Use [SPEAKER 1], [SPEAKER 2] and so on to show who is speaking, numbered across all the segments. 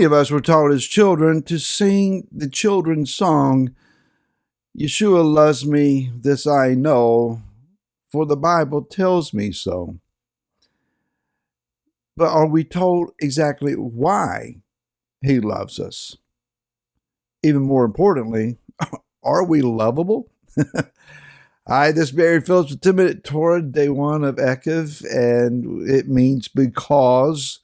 [SPEAKER 1] Many of us were taught as children to sing the children's song, Yeshua loves me, this I know, for the Bible tells me so. But are we told exactly why he loves us? Even more importantly, are we lovable? Hi, this is Barry Phillips with 10-Minute Torah, day 1 of Eikev, and it means because.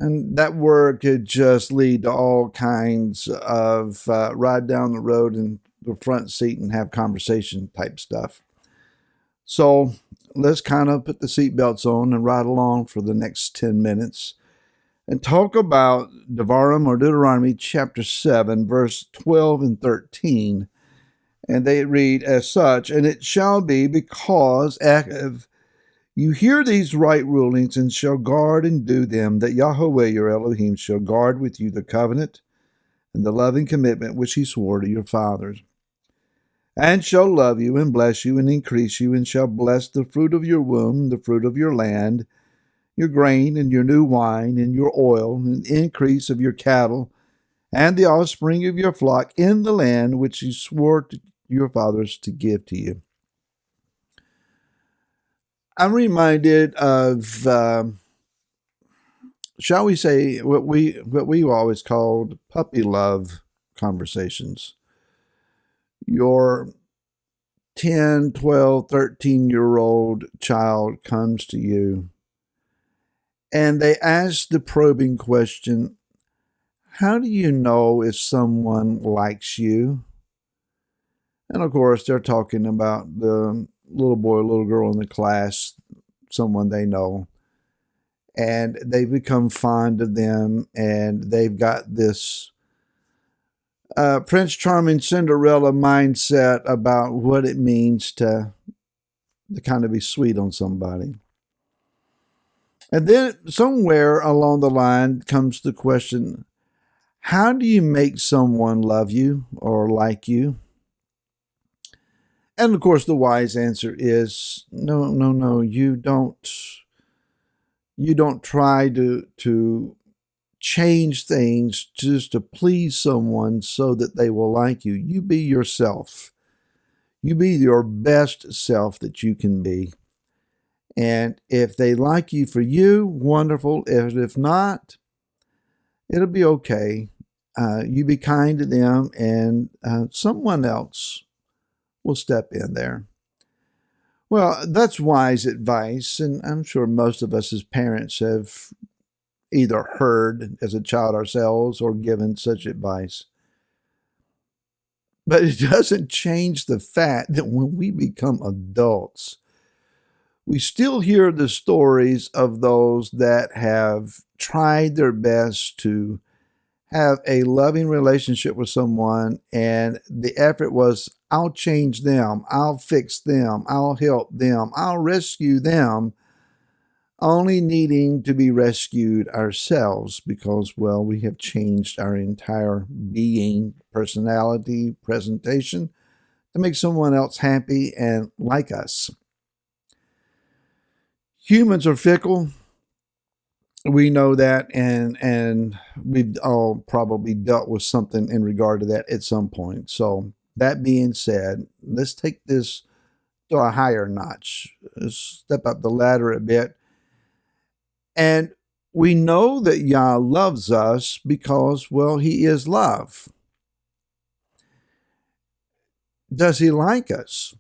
[SPEAKER 1] And that word could just lead to all kinds of ride down the road in the front seat and have conversation type stuff. So let's kind of put the seatbelts on and ride along for the next 10 minutes and talk about Deuteronomy chapter 7, verse 12 and 13. And they read as such, and it shall be because Eikev, you hear these right rulings and shall guard and do them, that Yahweh your Elohim shall guard with you the covenant and the loving commitment which he swore to your fathers, and shall love you and bless you and increase you, and shall bless the fruit of your womb, the fruit of your land, your grain and your new wine and your oil, and increase of your cattle, and the offspring of your flock in the land which he swore to your fathers to give to you. I'm reminded of, shall we say, what we always called puppy love conversations. Your 10, 12, 13-year-old child comes to you, and they ask the probing question, how do you know if someone likes you? And of course, they're talking about the little boy or little girl in the class, someone they know, and they become fond of them, and they've got this Prince Charming Cinderella mindset about what it means to kind of be sweet on somebody. And then somewhere along the line comes the question, how do you make someone love you or like you? And of course, the wise answer is no. You don't try to change things just to please someone so that they will like you. You be yourself. You be your best self that you can be. And if they like you for you, wonderful. If not, it'll be okay. You be kind to them, and someone else will step in there. Well, that's wise advice, and I'm sure most of us as parents have either heard as a child ourselves or given such advice. But it doesn't change the fact that when we become adults, we still hear the stories of those that have tried their best to have a loving relationship with someone, and the effort was, I'll change them, I'll fix them, I'll help them, I'll rescue them, only needing to be rescued ourselves because, well, we have changed our entire being, personality, presentation to make someone else happy and like us. Humans are fickle. We know that, and we've all probably dealt with something in regard to that at some point. So that being said, let's take this to a higher notch. Let's step up the ladder a bit. And we know that Yah loves us because, well, he is love. Does he like us?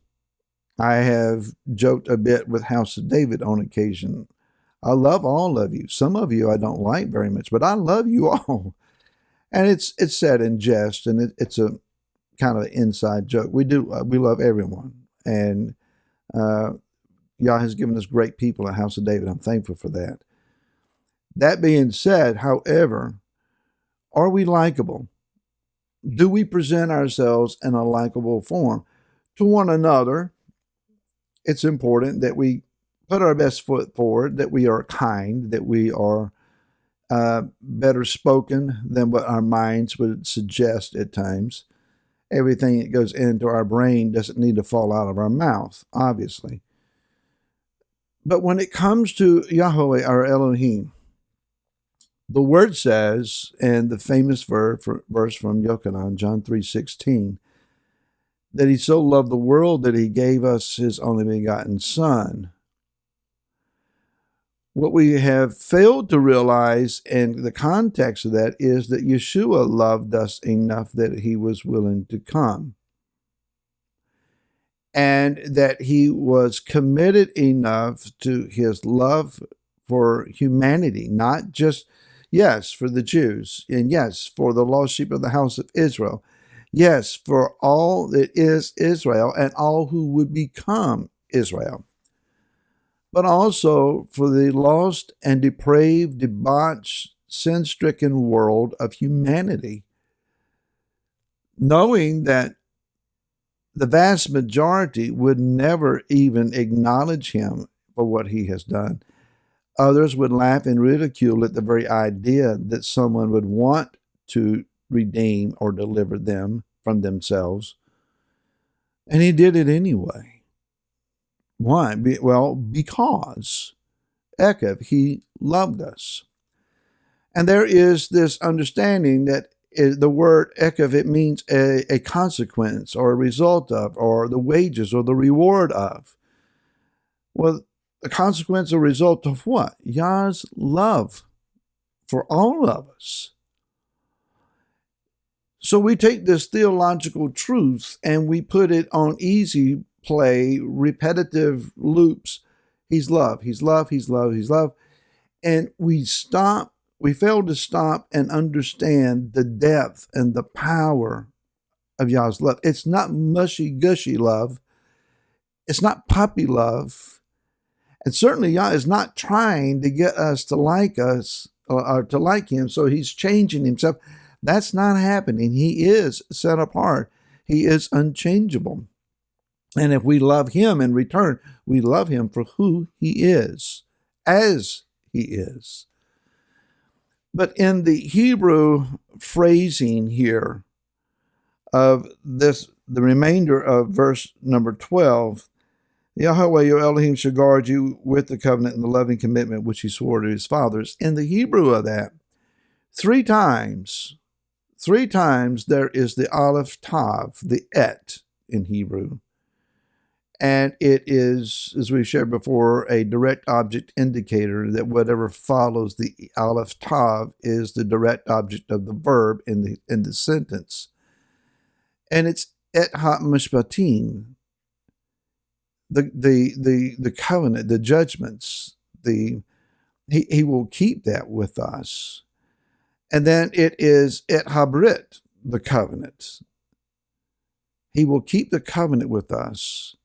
[SPEAKER 1] I have joked a bit with House of David on occasion. I love all of you. Some of you I don't like very much, but I love you all. And it's said in jest, and it's a kind of an inside joke. We love everyone. And Yah has given us great people at House of David. I'm thankful for that. That being said, however, are we likable? Do we present ourselves in a likable form? To one another, it's important that we put our best foot forward, that we are kind, that we are better spoken than what our minds would suggest at times. Everything that goes into our brain doesn't need to fall out of our mouth, obviously. But when it comes to Yahweh, our Elohim, The word says, and the famous verse from Yochanan, John 3:16, that he so loved the world that he gave us his only begotten Son. What we have failed to realize in the context of that is that Yeshua loved us enough that he was willing to come, and that he was committed enough to his love for humanity, not just, yes, for the Jews, and yes, for the lost sheep of the house of Israel, yes, for all that is Israel and all who would become Israel, but also for the lost and depraved, debauched, sin-stricken world of humanity, knowing that the vast majority would never even acknowledge him for what he has done. Others would laugh and ridicule at the very idea that someone would want to redeem or deliver them from themselves. And he did it anyway. Why? Well, because Eikev, he loved us. And there is this understanding that the word Eikev, it means a consequence or a result of, or the wages or the reward of. Well, the consequence or result of what? Yah's love for all of us. So we take this theological truth and we put it on easy play, repetitive loops. He's love, he's love, he's love, he's love. And we fail to stop and understand the depth and the power of Yah's love. It's not mushy-gushy love. It's not puppy love. And certainly Yah is not trying to get us to like or to like him, so he's changing himself. That's not happening. He is set apart. He is unchangeable. And if we love him in return, we love him for who he is, as he is. But in the Hebrew phrasing here of this, the remainder of verse number 12, Yahweh your Elohim shall guard you with the covenant and the loving commitment which he swore to his fathers. In the Hebrew of that, three times there is the aleph tav, the et in Hebrew. And it is, as we shared before, a direct object indicator that whatever follows the aleph tav is the direct object of the verb in the sentence. And it's et ha-mishpatim, the covenant, the judgments. He will keep that with us. And then it is et ha-brit, the covenant. He will keep the covenant with us.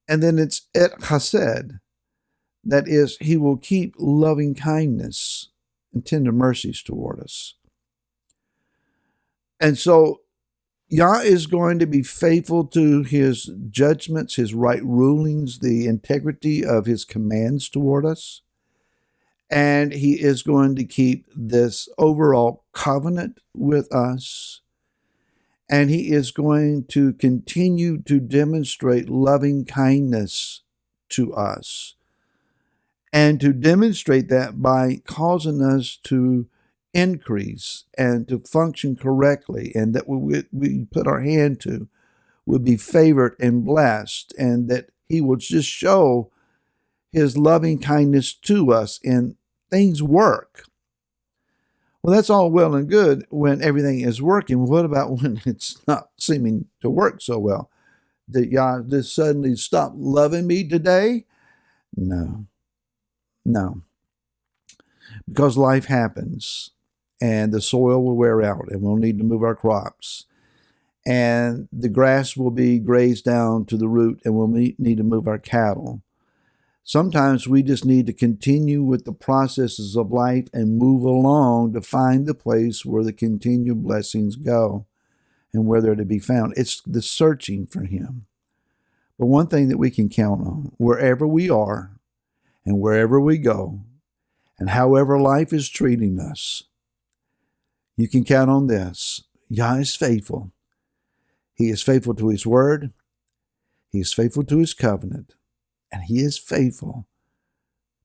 [SPEAKER 1] And then it's et chesed, that is, he will keep loving kindness and tender mercies toward us. And so Yah is going to be faithful to his judgments, his right rulings, the integrity of his commands toward us. And he is going to keep this overall covenant with us. And he is going to continue to demonstrate loving kindness to us. And to demonstrate that by causing us to increase and to function correctly, and that we put our hand to would be favored and blessed, and that he will just show his loving kindness to us and things work. Well, that's all well and good when everything is working. What about when it's not seeming to work so well? Did Yah just suddenly stop loving me today? No. Because life happens, and the soil will wear out, and we'll need to move our crops. And the grass will be grazed down to the root, and we'll need to move our cattle. Sometimes we just need to continue with the processes of life and move along to find the place where the continued blessings go and where they're to be found. It's the searching for him. But one thing that we can count on, wherever we are and wherever we go, and however life is treating us, you can count on this. Yah is faithful. He is faithful to his word. He is faithful to his covenant. And he is faithful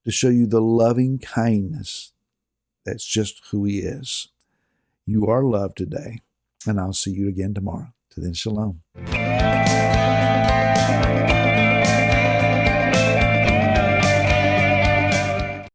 [SPEAKER 1] to show you the loving kindness That's just who he is. You are loved today, and I'll see you again tomorrow. Till then, shalom.